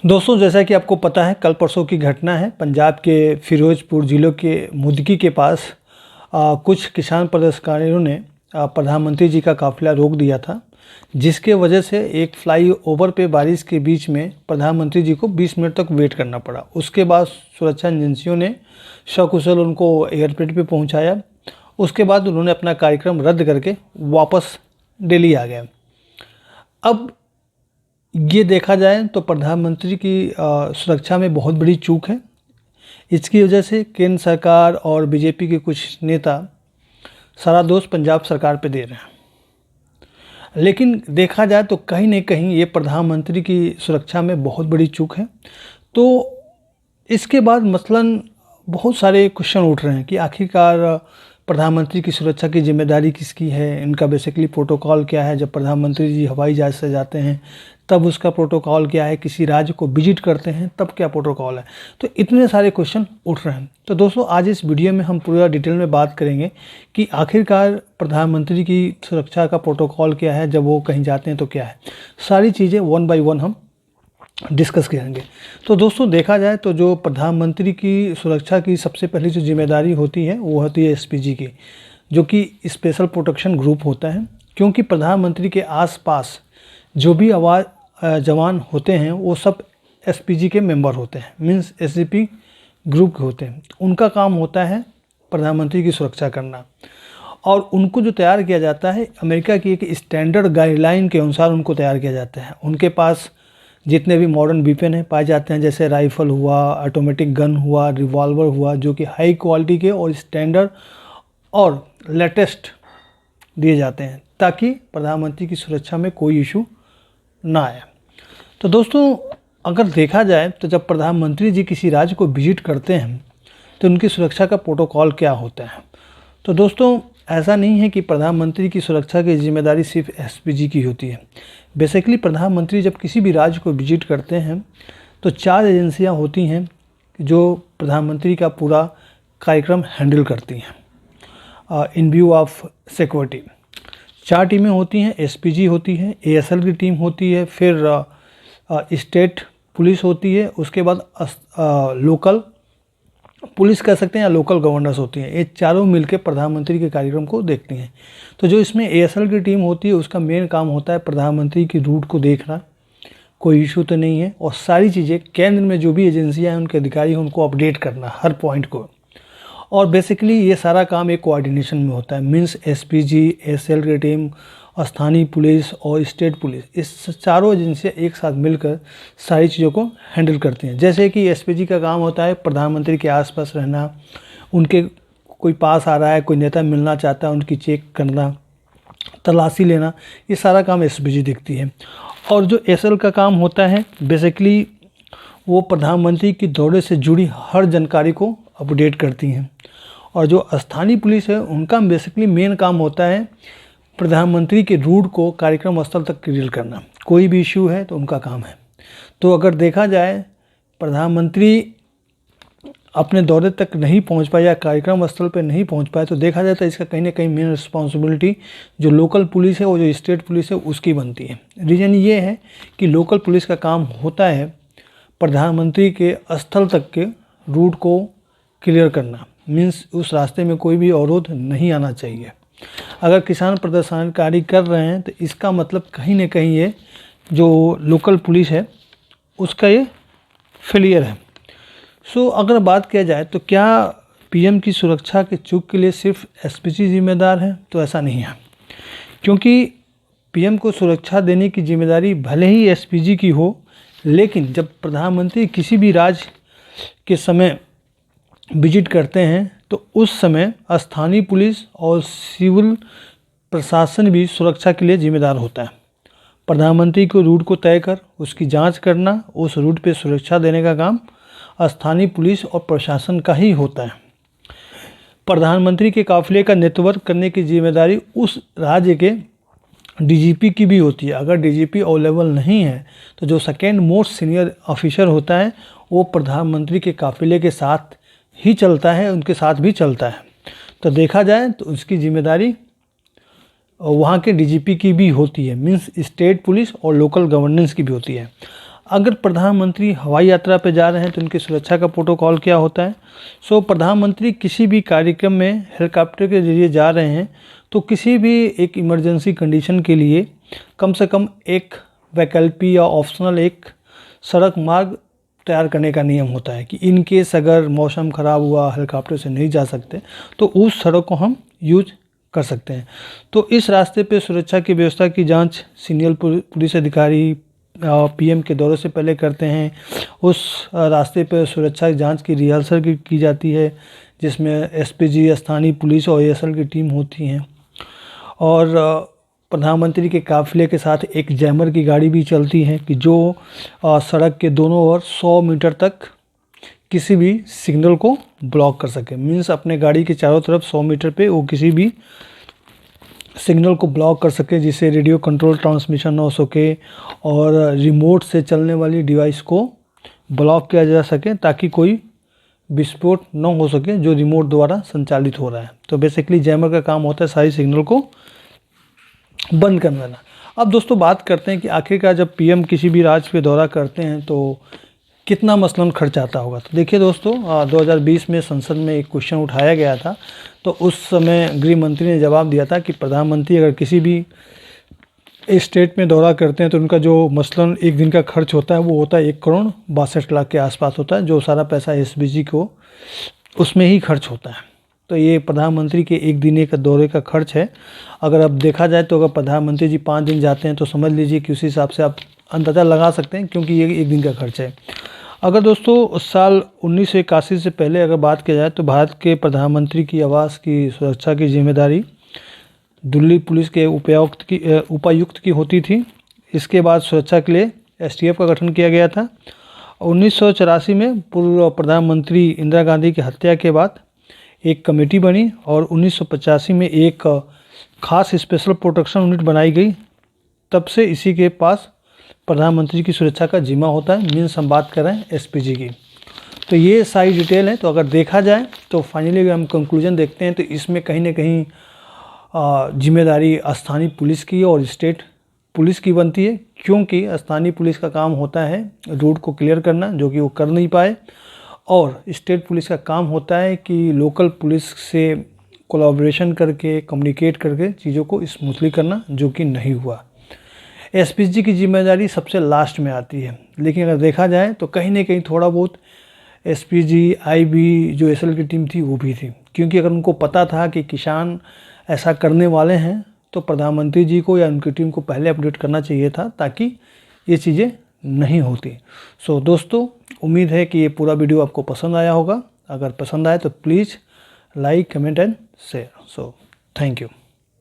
दोस्तों, जैसा कि आपको पता है, कल परसों की घटना है। पंजाब के फिरोजपुर ज़िले के मुदकी के पास कुछ किसान प्रदर्शनकारियों ने प्रधानमंत्री जी का काफ़िला रोक दिया था, जिसके वजह से एक फ्लाईओवर पे बारिश के बीच में प्रधानमंत्री जी को 20 मिनट तक वेट करना पड़ा। उसके बाद सुरक्षा एजेंसियों ने सकुशल उनको एयरपोर्ट पे पहुंचाया। उसके बाद उन्होंने अपना कार्यक्रम रद्द करके वापस दिल्ली आ गए। अब ये देखा जाए तो प्रधानमंत्री की सुरक्षा में बहुत बड़ी चूक है। इसकी वजह से केंद्र सरकार और बीजेपी के कुछ नेता सारा दोष पंजाब सरकार पे दे रहे हैं, लेकिन देखा जाए तो कहीं न कहीं ये प्रधानमंत्री की सुरक्षा में बहुत बड़ी चूक है। तो इसके बाद मसलन बहुत सारे क्वेश्चन उठ रहे हैं कि आखिरकार प्रधानमंत्री की सुरक्षा की जिम्मेदारी किसकी है, इनका बेसिकली प्रोटोकॉल क्या है। जब प्रधानमंत्री जी हवाई जहाज़ से जाते हैं तब उसका प्रोटोकॉल क्या है, किसी राज्य को विजिट करते हैं तब क्या प्रोटोकॉल है। तो इतने सारे क्वेश्चन उठ रहे हैं। तो दोस्तों, आज इस वीडियो में हम पूरा डिटेल में बात करेंगे कि आखिरकार प्रधानमंत्री की सुरक्षा का प्रोटोकॉल क्या है, जब वो कहीं जाते हैं तो क्या है। सारी चीज़ें वन बाय वन हम डिस्कस करेंगे। तो दोस्तों, देखा जाए तो जो प्रधानमंत्री की सुरक्षा की सबसे पहली जो जिम्मेदारी होती है वो होती है एसपीजी की, जो कि स्पेशल प्रोटेक्शन ग्रुप होता है। क्योंकि प्रधानमंत्री के आसपास जो भी जवान होते हैं वो सब एसपीजी के मेंबर होते हैं, मींस एसपी ग्रुप के होते हैं। उनका काम होता है प्रधानमंत्री की सुरक्षा करना, और उनको जो तैयार किया जाता है अमेरिका की एक स्टैंडर्ड गाइडलाइन के अनुसार उनको तैयार किया जाता है। उनके पास जितने भी मॉडर्न वेपन हैं पाए जाते हैं, जैसे राइफ़ल हुआ, ऑटोमेटिक गन हुआ, रिवॉल्वर हुआ, जो कि हाई क्वालिटी के और स्टैंडर्ड और लेटेस्ट दिए जाते हैं, ताकि प्रधानमंत्री की सुरक्षा में कोई इशू ना आए। तो दोस्तों, अगर देखा जाए तो जब प्रधानमंत्री जी किसी राज्य को विजिट करते हैं तो उनकी सुरक्षा का प्रोटोकॉल क्या होता है। तो दोस्तों, ऐसा नहीं है कि प्रधानमंत्री की सुरक्षा की जिम्मेदारी सिर्फ एसपीजी की होती है। बेसिकली प्रधानमंत्री जब किसी भी राज्य को विजिट करते हैं तो 4 एजेंसियां होती हैं जो प्रधानमंत्री का पूरा कार्यक्रम हैंडल करती हैं इन व्यू ऑफ सिक्योरिटी। 4 टीमें होती हैं। एसपीजी होती है, एएसएल की टीम होती है, फिर स्टेट पुलिस होती है, उसके बाद लोकल पुलिस कह सकते हैं या लोकल गवर्नर्स होती हैं। ये चारों मिलकर प्रधानमंत्री के कार्यक्रम को देखती हैं। तो जो इसमें एएसएल की टीम होती है उसका मेन काम होता है प्रधानमंत्री की रूट को देखना, कोई इशू तो नहीं है, और सारी चीज़ें केंद्र में जो भी एजेंसियां हैं उनके अधिकारी हैं उनको अपडेट करना हर पॉइंट को। और बेसिकली ये सारा काम एक कोऑर्डिनेशन में होता है, मींस एसपीजी, एएसएल की टीम, स्थानीय पुलिस और स्टेट पुलिस, इस चारों एजेंसियां एक साथ मिलकर सारी चीज़ों को हैंडल करती हैं। जैसे कि एसपीजी का काम होता है प्रधानमंत्री के आसपास रहना, उनके कोई पास आ रहा है, कोई नेता मिलना चाहता है, उनकी चेक करना, तलाशी लेना, ये सारा काम एसपीजी देखती है। और जो एएसएल का काम होता है बेसिकली वो प्रधानमंत्री की दौरे से जुड़ी हर जानकारी को अपडेट करती हैं। और जो स्थानीय पुलिस है उनका बेसिकली मेन काम होता है प्रधानमंत्री के रूट को कार्यक्रम स्थल तक क्लियर करना। कोई भी इशू है तो उनका काम है। तो अगर देखा जाए प्रधानमंत्री अपने दौरे तक नहीं पहुंच पाए या कार्यक्रम स्थल पर नहीं पहुंच पाए तो देखा जाए तो इसका कहीं ना कहीं मेन रिस्पॉन्सिबिलिटी जो लोकल पुलिस है और जो स्टेट पुलिस है उसकी बनती है। रीज़न ये है कि लोकल पुलिस का काम होता है प्रधानमंत्री के स्थल तक के रूट को क्लियर करना, मीन्स उस रास्ते में कोई भी अवरोध नहीं आना चाहिए। अगर किसान प्रदर्शनकारी कर रहे हैं तो इसका मतलब कहीं ना कहीं ये जो लोकल पुलिस है उसका ये फेलियर है। सो अगर बात किया जाए तो क्या पीएम की सुरक्षा के चूक के लिए सिर्फ एसपीजी जिम्मेदार है, तो ऐसा नहीं है। क्योंकि पीएम को सुरक्षा देने की जिम्मेदारी भले ही एसपीजी की हो, लेकिन जब प्रधानमंत्री किसी भी राज्य के समय विजिट करते हैं तो उस समय स्थानीय पुलिस और सिविल प्रशासन भी सुरक्षा के लिए जिम्मेदार होता है। प्रधानमंत्री को रूट को तय कर उसकी जांच करना, उस रूट पे सुरक्षा देने का काम स्थानीय पुलिस और प्रशासन का ही होता है। प्रधानमंत्री के काफिले का नेतृत्व करने की जिम्मेदारी उस राज्य के डीजीपी की भी होती है। अगर डीजीपी अवेलेबल नहीं है तो जो सेकेंड मोस्ट सीनियर ऑफिसर होता है वो प्रधानमंत्री के काफिले के साथ ही चलता है, उनके साथ भी चलता है। तो देखा जाए तो उसकी जिम्मेदारी वहाँ के डीजीपी की भी होती है, मींस स्टेट पुलिस और लोकल गवर्नेंस की भी होती है। अगर प्रधानमंत्री हवाई यात्रा पे जा रहे हैं तो उनकी सुरक्षा का प्रोटोकॉल क्या होता है। प्रधानमंत्री किसी भी कार्यक्रम में हेलीकॉप्टर के जरिए जा रहे हैं तो किसी भी एक इमरजेंसी कंडीशन के लिए कम से कम एक वैकल्पिक या ऑप्शनल एक सड़क मार्ग तैयार करने का नियम होता है कि इन केस अगर मौसम ख़राब हुआ, हेलीकॉप्टर से नहीं जा सकते, तो उस सड़क को हम यूज कर सकते हैं। तो इस रास्ते पे सुरक्षा की व्यवस्था की जांच सीनियर पुलिस अधिकारी पीएम के दौरे से पहले करते हैं। उस रास्ते पर सुरक्षा जांच की रिहर्सल की जाती है, जिसमें एसपीजी, स्थानीय पुलिस और एएसएल की टीम होती हैं। और प्रधानमंत्री के काफ़िले के साथ एक जैमर की गाड़ी भी चलती है कि जो सड़क के दोनों ओर 100 मीटर तक किसी भी सिग्नल को ब्लॉक कर सके। मीन्स अपने गाड़ी के चारों तरफ 100 मीटर पे वो किसी भी सिग्नल को ब्लॉक कर सके, जिससे रेडियो कंट्रोल ट्रांसमिशन ना हो सके और रिमोट से चलने वाली डिवाइस को ब्लॉक किया जा सके ताकि कोई विस्फोट न हो सके जो रिमोट द्वारा संचालित हो रहा है। तो बेसिकली जैमर का काम होता है सारी सिग्नल को बंद कर देना। अब दोस्तों बात करते हैं कि आखिरकार जब पीएम किसी भी राज्य पे दौरा करते हैं तो कितना मसलन खर्च आता होगा। तो देखिए दोस्तों, 2020 में संसद में एक क्वेश्चन उठाया गया था, तो उस समय गृह मंत्री ने जवाब दिया था कि प्रधानमंत्री अगर किसी भी स्टेट में दौरा करते हैं तो उनका जो मसलन एक दिन का खर्च होता है वो होता है 1,62,00,000 के आसपास होता है, जो सारा पैसा एसपीजी को उसमें ही खर्च होता है। तो ये प्रधानमंत्री के एक दिन का दौरे का खर्च है। अगर अब देखा जाए तो अगर प्रधानमंत्री जी 5 दिन जाते हैं तो समझ लीजिए कि उस हिसाब से आप अंदाज़ा लगा सकते हैं, क्योंकि ये एक दिन का खर्च है। अगर दोस्तों साल 1981 से पहले अगर बात की जाए तो भारत के प्रधानमंत्री की आवास की सुरक्षा की जिम्मेदारी दिल्ली पुलिस के उपायुक्त की होती थी। इसके बाद सुरक्षा के लिए एसटीएफ का गठन किया गया था। 1984 में पूर्व प्रधानमंत्री इंदिरा गांधी की हत्या के बाद एक कमेटी बनी और 1985 में एक खास स्पेशल प्रोटेक्शन यूनिट बनाई गई। तब से इसी के पास प्रधानमंत्री की सुरक्षा का जिम्मा होता है। मीन्स हम बात कर रहे हैं एसपीजी की। तो ये सारी डिटेल है। तो अगर देखा जाए तो फाइनली हम कंक्लूजन देखते हैं तो इसमें कहीं ना कहीं जिम्मेदारी स्थानीय पुलिस की और स्टेट पुलिस की बनती है, क्योंकि स्थानीय पुलिस का काम होता है रोड को क्लियर करना, जो कि वो कर नहीं पाए, और स्टेट पुलिस का काम होता है कि लोकल पुलिस से कोलैबोरेशन करके, कम्युनिकेट करके चीज़ों को स्मूथली करना, जो कि नहीं हुआ। एसपीजी की जिम्मेदारी सबसे लास्ट में आती है, लेकिन अगर देखा जाए तो कहीं ना कहीं थोड़ा बहुत एसपीजी, आईबी जो एसएल की टीम थी वो भी थी, क्योंकि अगर उनको पता था कि किसान ऐसा करने वाले हैं तो प्रधानमंत्री जी को या उनकी टीम को पहले अपडेट करना चाहिए था, ताकि ये चीज़ें नहीं होती। दोस्तों, उम्मीद है कि ये पूरा वीडियो आपको पसंद आया होगा। अगर पसंद आए तो please like, comment and share. Thank you.